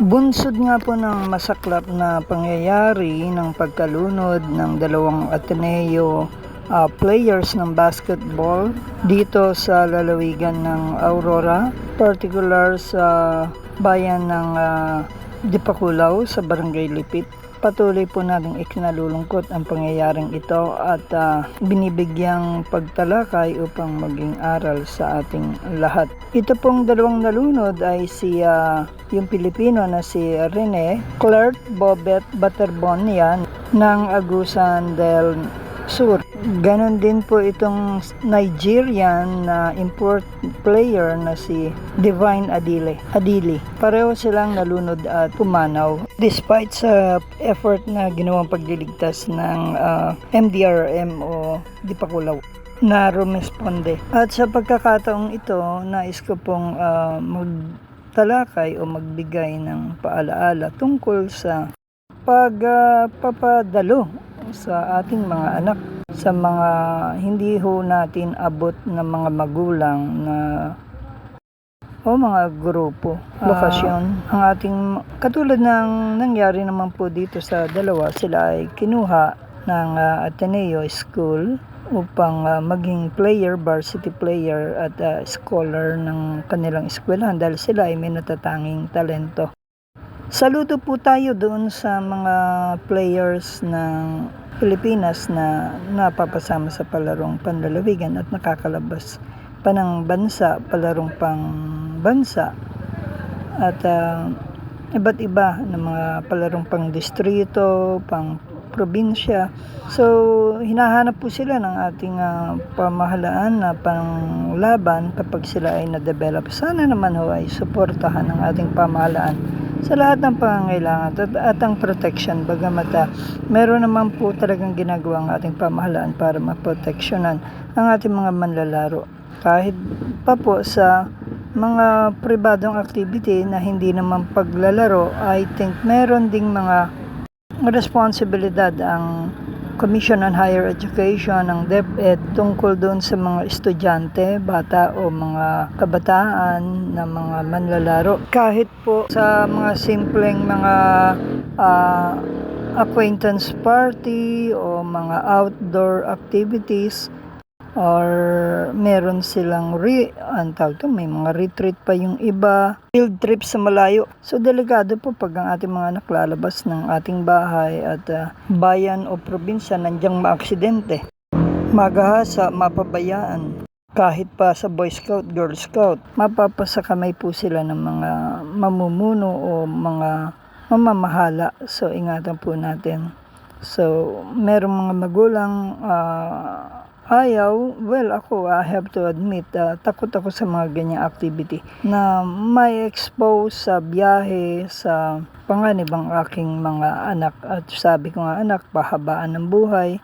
Bunsod nga po ng masaklap na pangyayari ng pagkalunod ng dalawang Ateneo players ng basketball dito sa lalawigan ng Aurora, particular sa bayan ng Dipakulaw sa Barangay Lipit. Patuloy po nating ikinalulungkot ang pangyayaring ito at binibigyang pagtalakay upang maging aral sa ating lahat. Ito pong dalawang nalunod ay yung Pilipino na si Rene Clerk Bobet Baterbonian ng Agusan del Sur. Ganon din po itong Nigerian na import player na si Divine Adili. Pareho silang nalunod at pumanaw despite sa effort na ginawang pagliligtas ng MDRM o Dipakulaw na rumesponde. At sa pagkakataong ito, nais ko pong magtalakay o magbigay ng paalaala tungkol sa pagpapadalo sa ating mga anak, sa mga hindi ho natin abot na mga magulang na o mga grupo, lokasyon. Ang ating katulad ng nangyari naman po dito sa dalawa, sila ay kinuha ng Ateneo School upang maging player, varsity player at scholar ng kanilang eskwelahan dahil sila ay may natatanging talento. Saludo po tayo doon sa mga players ng Pilipinas na napapasama sa palarong panlalawigan at nakakalabas pa ng bansa, palarong pang bansa at iba't iba ng mga palarong pang distrito, pang probinsya. So, hinahanap po sila ng ating pamahalaan na panglaban kapag sila ay na-develop. Sana naman ho ay suportahan ng ating pamahalaan sa lahat ng pangangailangan at ang protection. Bagamat meron naman po talagang ginagawa ang ating pamahalaan para maproteksyonan ang ating mga manlalaro. Kahit pa po sa mga pribadong activity na hindi naman paglalaro, I think meron ding mga responsibilidad ang Commission on Higher Education ng DepEd tungkol doon sa mga estudyante, bata o mga kabataan na mga manlalaro. Kahit po sa mga simpleng mga acquaintance party o mga outdoor activities, or meron silang may mga retreat pa yung iba, field trip sa malayo. So delikado po pag ang ating mga anak lalabas ng ating bahay at bayan o probinsya nandyang maaksidente, magahasa, mapabayaan. Kahit pa sa Boy Scout, Girl Scout, mapapasakamay po sila ng mga mamumuno o mga mamamahala. So ingatan po natin. So merong mga magulang ayaw, ako, I have to admit, takot ako sa mga ganyang activity na may expose sa biyahe, sa panganib ang aking mga anak. At sabi ko nga, anak, pahabaan ng buhay.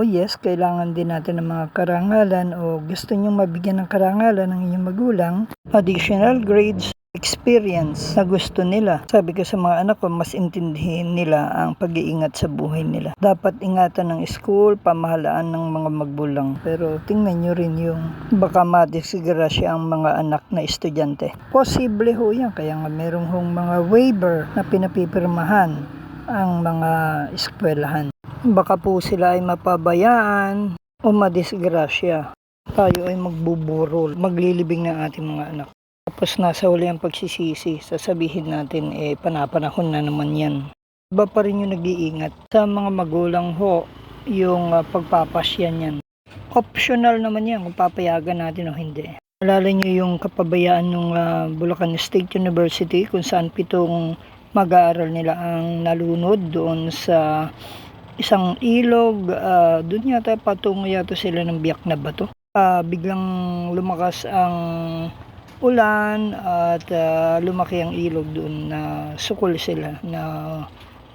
Yes, kailangan din natin ng mga karangalan o gusto nyong mabigyan ng karangalan ng inyong magulang, additional grades, experience na gusto nila. Sabi ko sa mga anak ko, mas intindihin nila ang pag-iingat sa buhay nila. Dapat ingatan ng school, pamahalaan ng mga magulang. Pero tingnan nyo rin yung baka madisgrasya ang mga anak na estudyante. Posible ho yan, kaya nga merong hong mga waiver na pinapipirmahan ang mga eskwelahan. Baka po sila ay mapabayaan o madisgrasya. Tayo ay magbuburol, maglilibing ng ating mga anak. Tapos nasa huli ang pagsisisi, sasabihin natin panapanahon na naman yan. Iba pa rin yung nag-iingat. Sa mga magulang ho, yung pagpapasyan yan. Optional naman yan kung papayagan natin o hindi. Alala nyo yung kapabayaan ng Bulacan State University kung saan 7 mag-aaral nila ang nalunod doon sa isang ilog. Doon yata patungo yata sila ng biyak na bato. Biglang lumakas ang ulan at lumaki ang ilog doon na sukol sila na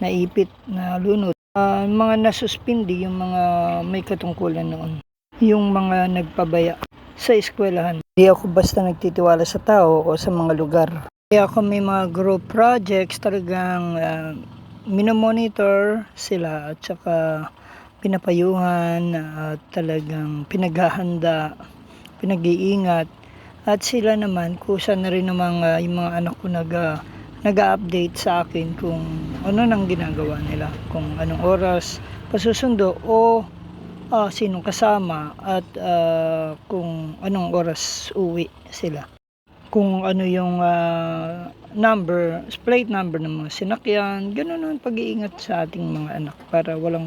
naipit na lunod. Mga nasuspindi yung mga may katungkulan noon, yung mga nagpabaya sa eskwelahan. Hindi ako basta nagtitiwala sa tao o sa mga lugar. Kaya ako may mga group projects, talagang minomonitor sila at saka pinapayuhan at talagang pinaghahanda, pinag-iingat. At sila naman, kusa na rin namang yung mga anak ko nag-update sa akin kung ano nang ginagawa nila, kung anong oras pasusundo o sinong kasama at kung anong oras uwi sila. Kung ano yung plate number ng mga sinakyan, ganun ang pag-iingat sa ating mga anak para walang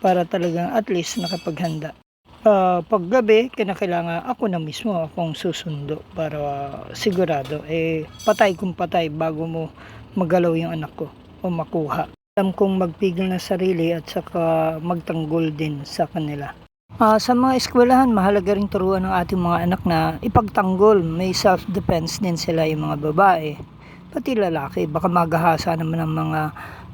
para talagang at least nakapaghanda. Paggabi, kinakailangan ako na mismo akong susundo para sigurado, patay kung patay bago mo magalaw yung anak ko o makuha. Alam kong magpigil ng sarili at saka magtanggol din sa kanila. Sa mga eskwelahan, mahalaga ring turuan ng ating mga anak na ipagtanggol. May self-defense din sila, yung mga babae, pati lalaki. Baka magahasa naman ng mga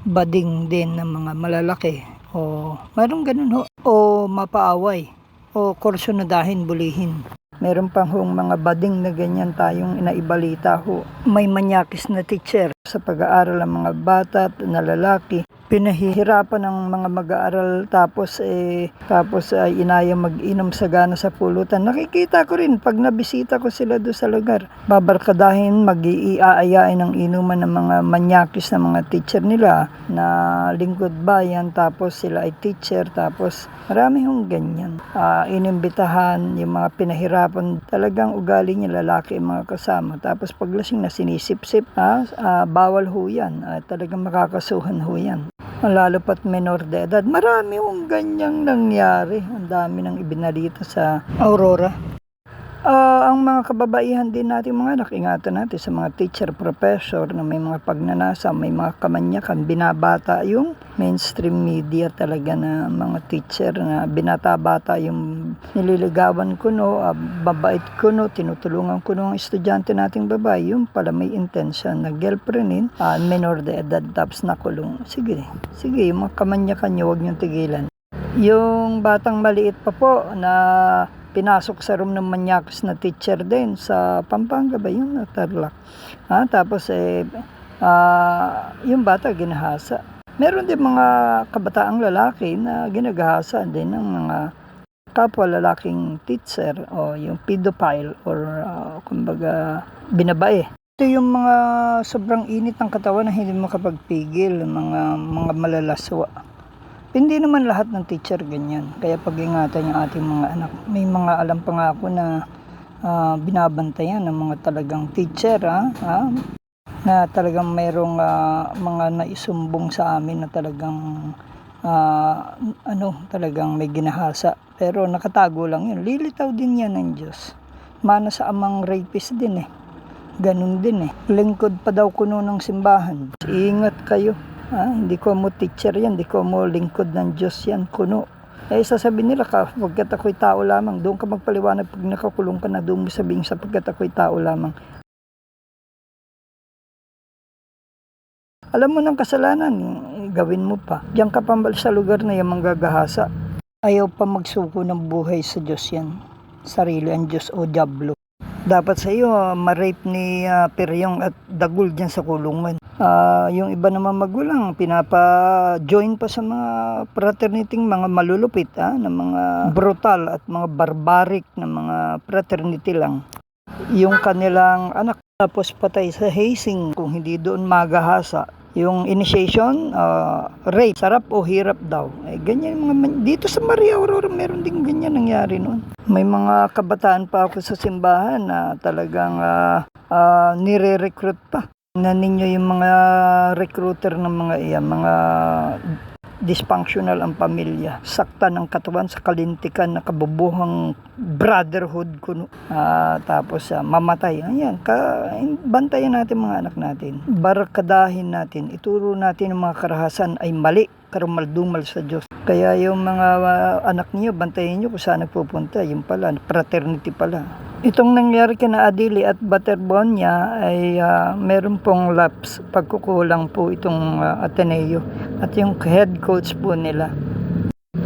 bading din ng mga malalaki. O mayroong ganun ho. O mapaaway. O kursyonadahin, bulihin. Meron pang hong mga bading na ganyan tayong inaibalita ho. May manyakis na teacher sa pag-aaral ng mga bata at na lalaki. Pinahihirapan ng mga mag-aaral tapos ay inaya mag-inom sagana sa pulutan. Nakikita ko rin pag nabisita ko sila doon sa lugar. Babarkadahin, mag-iaayain ng inuman ng mga manyakis na mga teacher nila na lingkod bayan, tapos sila ay teacher, tapos marami hong ganyan. Inimbitahan yung mga pinahirapan, talagang ugali niya lalaki ang mga kasama. Tapos paglasing na sinisip-sip, bawal ho yan. Talagang makakasuhan ho yan. Lalo pat menor de edad. Marami hong ganyang nangyari. Ang dami nang ibinalita sa Aurora. Ang mga kababaihan din natin mga anak, ingatan natin sa mga teacher, professor na may mga pagnanasa, may mga kamanyakan, binabata yung mainstream media talaga na mga teacher na binata-bata yung nililigawan ko babait ko tinutulungan ko ang estudyante nating babae, yung pala may intention na girlfriendin, menor de edad tapos nakulong. Sige, yung mga kamanyakan nyo, huwag nyo tigilan. Yung batang maliit pa po na pinasok sa room ng manyakis na teacher din sa Pampanga ba yun, Tarlac. Tapos yung bata ginahasa. Meron din mga kabataang lalaki na ginagahasa din ng mga kapwa lalaking teacher o yung pedophile or kumbaga binabae. Ito yung mga sobrang init ng katawan na hindi makapagpigil, mga malalaswa. Hindi naman lahat ng teacher ganyan. Kaya pag-ingatan yung ating mga anak. May mga alam pa nga ako na binabantayan ng mga talagang teacher na talagang mayroong mga naisumbong sa amin na talagang talagang may ginahasa. Pero nakatago lang yun. Lilitaw din yan ng Diyos. Mana sa amang rapist din Ganun din Lingkod pa daw kuno ng simbahan. Ingat kayo. Hindi ko mo teacher yan, hindi ko mo lingkod ng Diyos yan, kuno. Sasabihin nila pagkat ako'y tao lamang, doon ka magpaliwanag pag nakakulong ka na, doon mo sabihin sapagkat ako'y tao lamang. Alam mo ng kasalanan, gawin mo pa. Diyan ka pa sa lugar na yung manggagahasa. Ayaw pa magsuko ng buhay sa Diyos yan. Sarili ang Diyos o diablo. Dapat sa iyo ma-rape ni Peryong at dagul dyan sa kulungan. Yung iba naman magulang pinapa-join pa sa mga fraternity mga malulupit na mga brutal at mga barbaric na mga fraternity lang. Yung kanilang anak tapos patay sa hazing kung hindi doon magahasa. Yung initiation, rape, sarap o hirap daw. Ganyan dito sa Maria Aurora meron din ganyan nangyari noon. May mga kabataan pa ako sa simbahan na talagang nire-recruit pa. Na ninyo yung mga recruiter ng mga mga dysfunctional ang pamilya. Sakta ng katawan sa kalintikan na kabubuhang brotherhood kuno. Tapos mamatay. Ayan, bantayan natin mga anak natin. Barkadahin natin. Ituro natin ang mga karahasan ay mali. Karumaldumal sa Diyos. Kaya yung mga anak niyo, bantayan niyo kung saan nagpupunta. Yung pala, fraternity pala. Itong nangyari kina Adili at Baterbonia ay meron pong lapse, pagkukulang po itong Ateneo. At yung head coach po nila,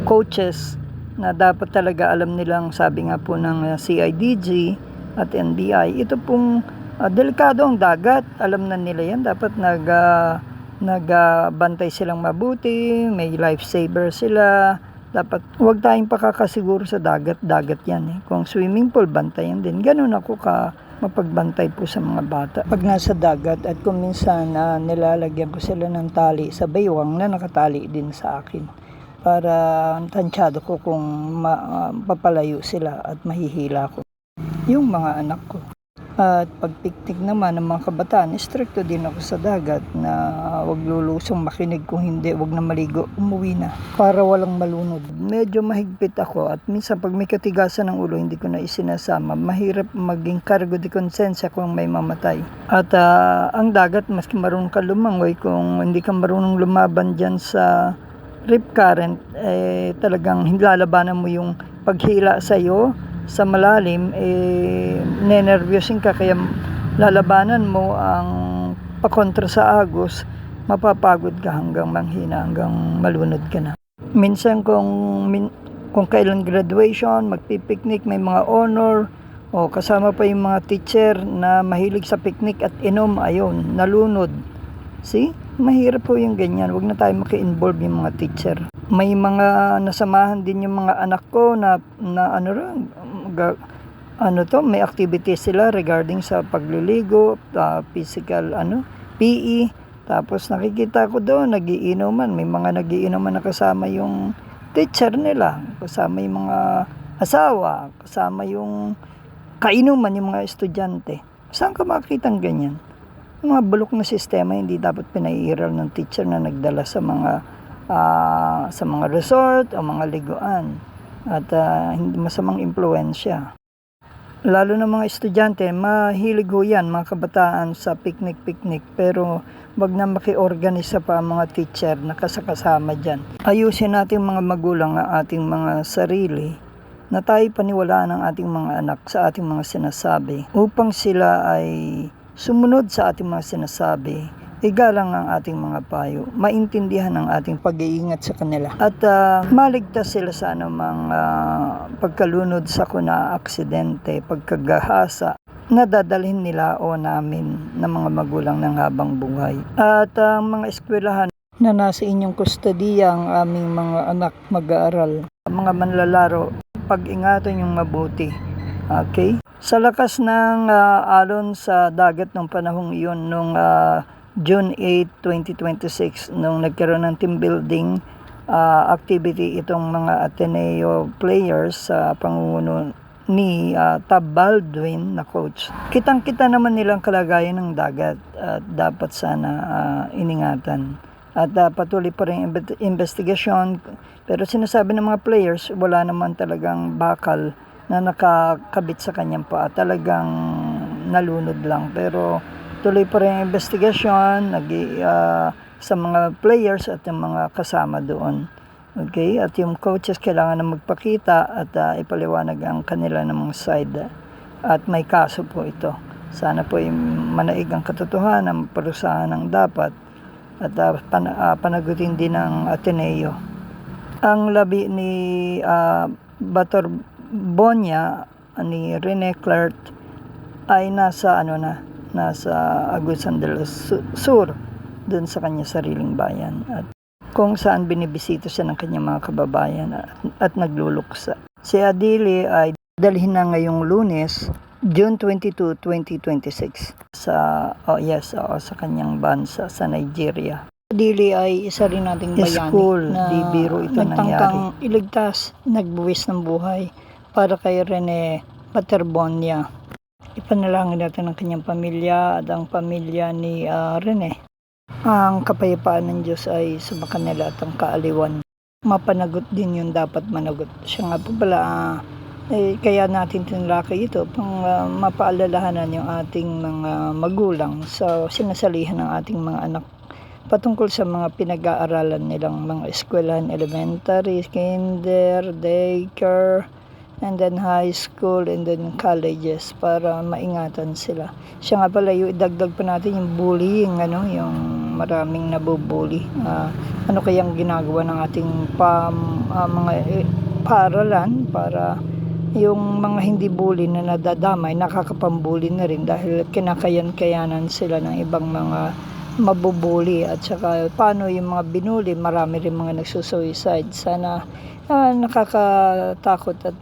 coaches na dapat talaga alam nilang, sabi nga po ng CIDG at NBI, ito pong delikado ang dagat. Alam na nila yan, dapat nagbantay silang mabuti, may lifesaver sila. Dapat huwag tayong pakakasiguro sa dagat yan Kung swimming pool, bantayan din. Ganun ako mapagbantay po sa mga bata. Pag nasa dagat at kung minsan nilalagyan ko sila ng tali sa baywang na nakatali din sa akin para tansyado ko kung papalayo sila at mahihila ko yung mga anak ko. At pag picnic naman ng mga kabataan, stricto din ako sa dagat na wag lulusong, makinig, kung hindi wag na maligo, umuwi na para walang malunod. Medyo mahigpit ako at minsan pag may katigasan ng ulo hindi ko na isinasama. Mahirap maging cargo de konsensya kung may mamatay. At ang dagat, maski marunong ka lumangoy, kung hindi ka marunong lumaban dyan sa rip current, talagang lalabanan mo yung paghila sa'yo sa malalim, nenervyusin ka, kaya lalabanan mo ang pakontra sa agos, mapapagod ka hanggang manghina, hanggang malunod ka na. Minsan kung kailan graduation, magpipiknik, may mga honor, o kasama pa yung mga teacher na mahilig sa picnic at inom, ayun, nalunod. See? Mahirap po yung ganyan. Huwag na tayo maki-involve yung mga teacher. May mga nasamahan din yung mga anak ko na may activities sila regarding sa pagliligo, physical PE. Tapos nakikita ko doon nagiinuman, may mga nagiinuman na kasama yung teacher nila, kasama yung mga asawa, kasama yung kainuman yung mga estudyante. Saan ka makikita ng ganyan? Yung mga bulok na sistema hindi dapat pinaiiral ng teacher na nagdala sa mga resort o mga liguan at hindi masamang impluwensya. Lalo na mga estudyante, mahilig ho yan, mga kabataan, sa picnic, pero wag na maki-organisa pa ang mga teacher na kasama dyan. Ayusin natin mga magulang ang ating mga sarili na tayo paniwalaan ng ating mga anak sa ating mga sinasabi upang sila ay sumunod sa ating mga sinasabi, igalang ang ating mga payo, maintindihan ang ating pag-iingat sa kanila, at maligtas sila sa anumang pagkalunod sa aksidente, pagkagahasa na dadalhin nila o namin ng mga magulang ng habang buhay. At mga eskwelahan na nasa inyong kustodiya ang aming mga anak mag-aaral, mga manlalaro, pag-ingatan yung mabuti. Okay? Sa lakas ng alon sa dagat nung panahong iyon, nung June 8, 2026, nung nagkaroon ng team building activity itong mga Ateneo players sa pangunguna ni Tab Baldwin na coach. Kitang-kita naman nilang kalagayan ng dagat at dapat sana iningatan. At patuloy pa rin investigasyon, pero sinasabi ng mga players wala naman talagang bakal na nakakabit sa kanyang paa, talagang nalunod lang. Pero tuloy pa rin ang investigasyon sa mga players at yung mga kasama doon. Okay? At yung coaches kailangan na magpakita at ipaliwanag ang kanila ng mga side. At may kaso po ito. Sana po manaig ang katotohanan, parusahan ng dapat, at panagutin din ng Ateneo. Ang labi ni Bator Bonya ni Rene Clerc ay nasa Agusan del Sur, doon sa kanya sariling bayan, at kung saan binibisita siya ng kanyang mga kababayan at nagluluksa. Si Adili ay dalhin na ngayong Lunes, June 22, 2026 sa kanyang bansa sa Nigeria. Adili ay isa rin nating bayani na di biro ito nagtangkang iligtas, nagbuwis ng buhay para kay Rene Paterbonia. Ipanalangin natin ang kanyang pamilya at ang pamilya ni Rene. Ang kapayapaan ng Diyos ay sumakan nila at ang kaaliwan. Mapanagot din yung dapat managot. Siya nga po pala, kaya natin tinlaki ito pang mapaalalahanan yung ating mga magulang sa sinasalihan ng ating mga anak patungkol sa mga pinag-aaralan nilang mga eskwelahan, elementary, kinder, daycare, and then high school, and then colleges, para maingatan sila. Siya nga pala, idagdag pa natin yung bullying, yung maraming nabubully. Ano kayang ginagawa ng ating mga paaralan para yung mga hindi bully na nadadamay, nakakapambully na rin dahil kinakayan-kayanan sila ng ibang mga mabubuli at saka paano yung mga binuli, marami rin mga nagsusuicide. Sana nakakatakot at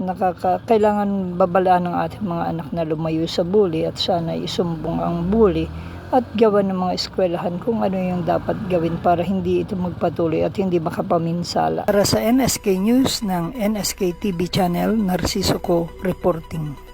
kailangan babalaan ng ating mga anak na lumayo sa bully at sana isumbong ang bully at gawan ng mga eskwelahan kung ano yung dapat gawin para hindi ito magpatuloy at hindi makapaminsala. Para sa NSK News ng NSK TV Channel, Narciso Co reporting.